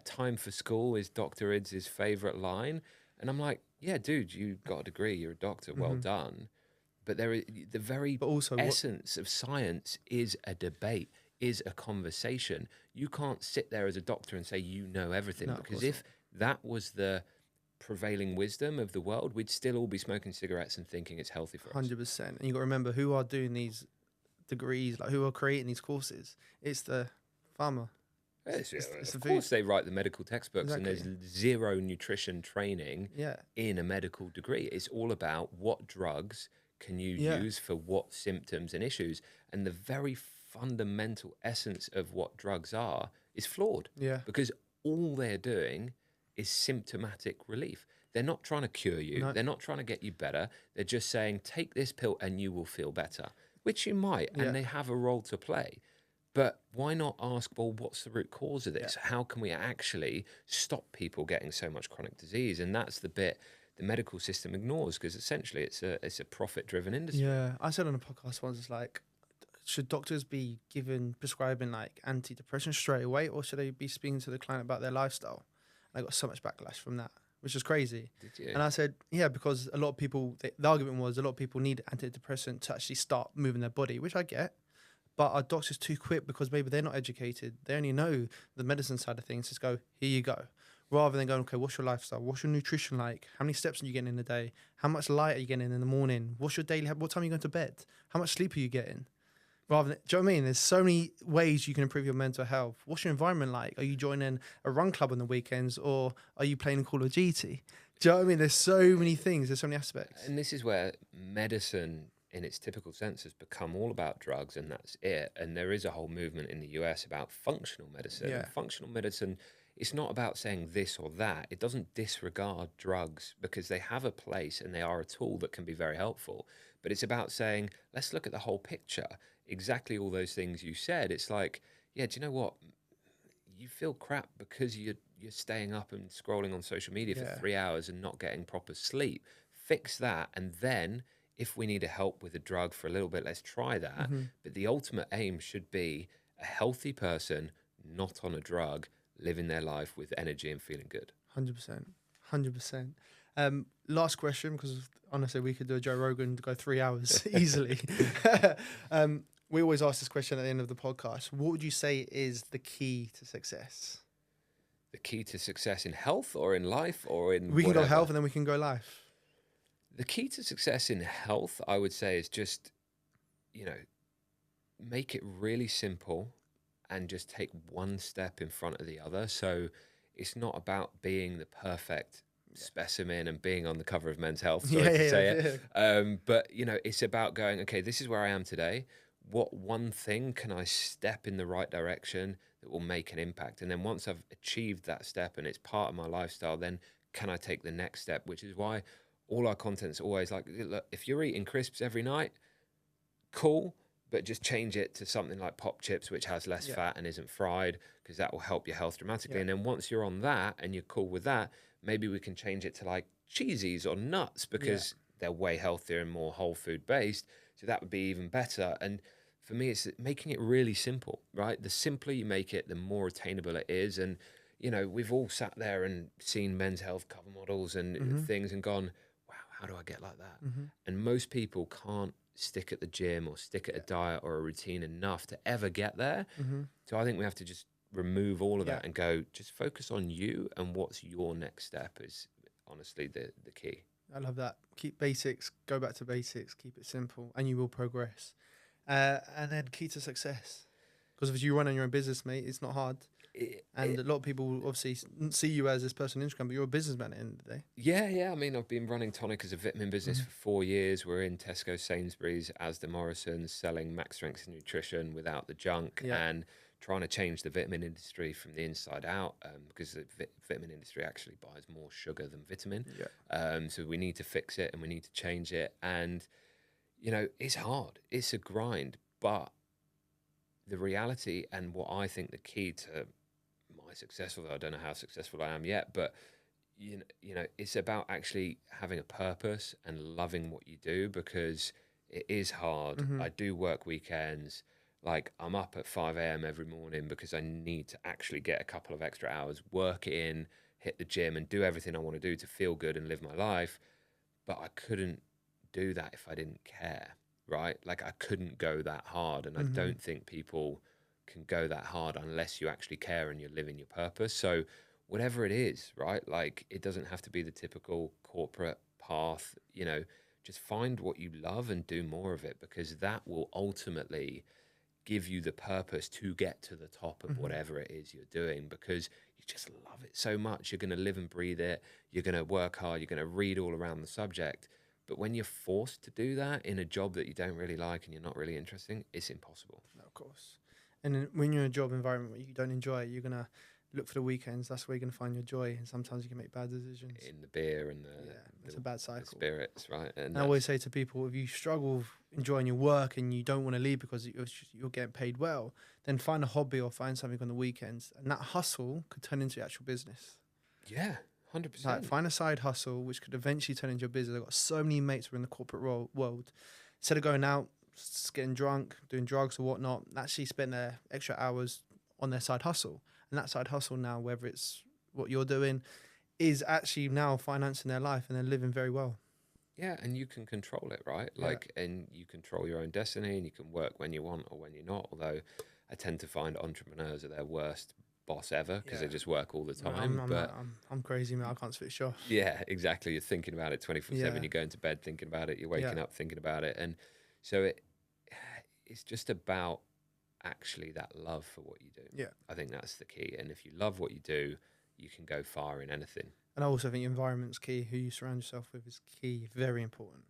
Time for school is Dr. Ids' favorite line. And I'm like, yeah, dude, you got a degree. You're a doctor. Well done. But the very essence of science is a debate, is a conversation. You can't sit there as a doctor and say you know everything, because if that was the prevailing wisdom of the world, we'd still all be smoking cigarettes and thinking it's healthy for us. 100%. And you got to remember who are doing these degrees, like who are creating these courses. It's the farmer. Of course, they write the medical textbooks, and there's zero nutrition training in a medical degree. It's all about what drugs can you use for what symptoms and issues? And the very fundamental essence of what drugs are is flawed. Because all they're doing is symptomatic relief. They're not trying to cure you. No. They're not trying to get you better. They're just saying, take this pill and you will feel better, which you might, and they have a role to play. But why not ask, well, what's the root cause of this? How can we actually stop people getting so much chronic disease? And that's the bit the medical system ignores, because essentially it's a profit-driven industry. Yeah, I said on a podcast once, it's like, should doctors be prescribing like antidepressants straight away, or should they be speaking to the client about their lifestyle? And I got so much backlash from that, which is crazy. Did you? And I said, yeah, because a lot of people, the argument was a lot of people need antidepressant to actually start moving their body, which I get. But are doctors too quick because maybe they're not educated? They only know the medicine side of things. Just go, here you go. Rather than going, okay, what's your lifestyle? What's your nutrition like? How many steps are you getting in a day? How much light are you getting in the morning? What's your daily, what time are you going to bed? How much sleep are you getting? Rather than, do you know what I mean? There's so many ways you can improve your mental health. What's your environment like? Are you joining a run club on the weekends, or are you playing Call of Duty? Do you know what I mean? There's so many things. There's so many aspects. And this is where medicine, in its typical sense, has become all about drugs, and that's it. And there is a whole movement in the US about functional medicine. Yeah. And functional medicine, it's not about saying this or that. It doesn't disregard drugs, because they have a place and they are a tool that can be very helpful. But it's about saying, let's look at the whole picture. Exactly all those things you said. It's like, yeah, do you know what? You feel crap because you're staying up and scrolling on social media for 3 hours and not getting proper sleep. Fix that, and then if we need a help with a drug for a little bit, let's try that. But the ultimate aim should be a healthy person, not on a drug, living their life with energy and feeling good. 100%. 100%. Last question, because honestly, we could do a Joe Rogan to go 3 hours easily. We always ask this question at the end of the podcast. What would you say is the key to success? The key to success in health, or in life, or in We can whatever? go health and then we can go life. The key to success in health, I would say, is just, make it really simple and just take one step in front of the other. So it's not about being the perfect specimen and being on the cover of Men's Health, but it's about going, okay, this is where I am today. What one thing can I step in the right direction that will make an impact? And then once I've achieved that step and it's part of my lifestyle, then can I take the next step? Which is why all our content's always like, look, if you're eating crisps every night, cool, but just change it to something like pop chips, which has less fat and isn't fried, because that will help your health dramatically. And then once you're on that and you're cool with that, maybe we can change it to like cheesies or nuts, because they're way healthier and more whole food based. So that would be even better. And for me, it's making it really simple, right? The simpler you make it, the more attainable it is. And, we've all sat there and seen Men's Health cover models and things and gone, wow, how do I get like that? And most people can't stick at the gym or stick at a diet or a routine enough to ever get there. So I think we have to just remove all of that and go, just focus on you and what's your next step is honestly the key. I love that. Keep basics, go back to basics, keep it simple, and you will progress. And then key to success. Because if you run on your own business, mate, it's not hard. A lot of people will obviously see you as this person on Instagram, but you're a businessman at the end of the day. Yeah. I mean, I've been running Tonic as a vitamin business for 4 years. We're in Tesco, Sainsbury's, Asda, Morrison's, selling max strength nutrition without the junk and trying to change the vitamin industry from the inside out, because the vitamin industry actually buys more sugar than vitamin. So we need to fix it and we need to change it. And, it's hard. It's a grind. But the reality and what I think the key to my success, although I don't know how successful I am yet, but it's about actually having a purpose and loving what you do, because it is hard. I do work weekends. Like, I'm up at 5 a.m. every morning because I need to actually get a couple of extra hours, work in, hit the gym and do everything I want to do to feel good and live my life. But I couldn't do that if I didn't care, right? Like, I couldn't go that hard. And I don't think people can go that hard unless you actually care and you're living your purpose. So whatever it is, right? Like, it doesn't have to be the typical corporate path, just find what you love and do more of it, because that will ultimately give you the purpose to get to the top of whatever it is you're doing, because you just love it so much. You're going to live and breathe it. You're going to work hard. You're going to read all around the subject. But when you're forced to do that in a job that you don't really like and you're not really interested in, it's impossible. No, of course. And then when you're in a job environment where you don't enjoy it, you're going to look for the weekends. That's where you're going to find your joy. And sometimes you can make bad decisions. In the beer and it's a bad cycle. The spirits, right? And I always say to people, if you struggle with enjoying your work and you don't want to leave because you're getting paid well, then find a hobby or find something on the weekends. And that hustle could turn into actual business. Yeah, 100%. Like, find a side hustle which could eventually turn into your business. I've got so many mates who are in the corporate world. Instead of going out, getting drunk, doing drugs or whatnot, actually spend their extra hours on their side hustle. And that side hustle now, whether it's what you're doing, is actually now financing their life and they're living very well. Yeah, and you can control it, right? Like, and you control your own destiny and you can work when you want or when you're not. Although I tend to find entrepreneurs are their worst boss ever because they just work all the time. I'm crazy, man. I can't switch off. Yeah, exactly. You're thinking about it 24/7. You're going to bed thinking about it. You're waking up thinking about it. And so it's just about actually that love for what you do. Yeah. I think that's the key. And if you love what you do, you can go far in anything. And I also think environment's key. Who you surround yourself with is key. Very important.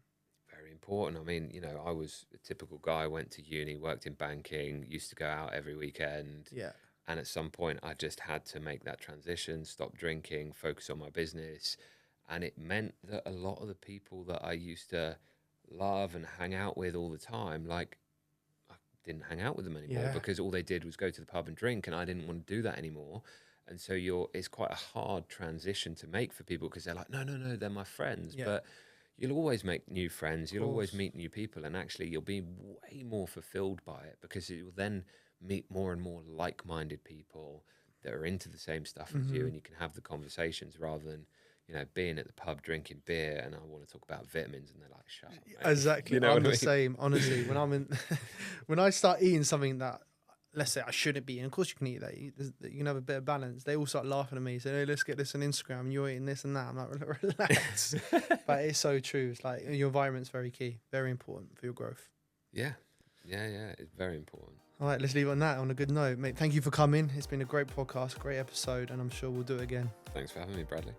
Very important. I mean, I was a typical guy, went to uni, worked in banking, used to go out every weekend. Yeah. And at some point, I just had to make that transition, stop drinking, focus on my business. And it meant that a lot of the people that I used to love and hang out with all the time, like, I didn't hang out with them anymore because all they did was go to the pub and drink, and I didn't want to do that anymore. And so it's quite a hard transition to make for people because they're like, no, they're my friends. Yeah. But you'll always make new friends. You'll always meet new people. And actually, you'll be way more fulfilled by it because you'll then meet more and more like-minded people that are into the same stuff as you, and you can have the conversations rather than, being at the pub drinking beer and I want to talk about vitamins and they're like, shut up, mate. Exactly. I'm the same, honestly. When I start eating something that, let's say, I shouldn't be, and of course you can eat that, you can have a bit of balance, they all start laughing at me, saying, hey, let's get this on Instagram, and you're eating this and that. I'm like, relax. But it's so true. It's like your environment's very key, very important for your growth. Yeah. It's very important. All right, let's leave it on that, on a good note. Mate, thank you for coming. It's been a great podcast, great episode, and I'm sure we'll do it again. Thanks for having me, Bradley.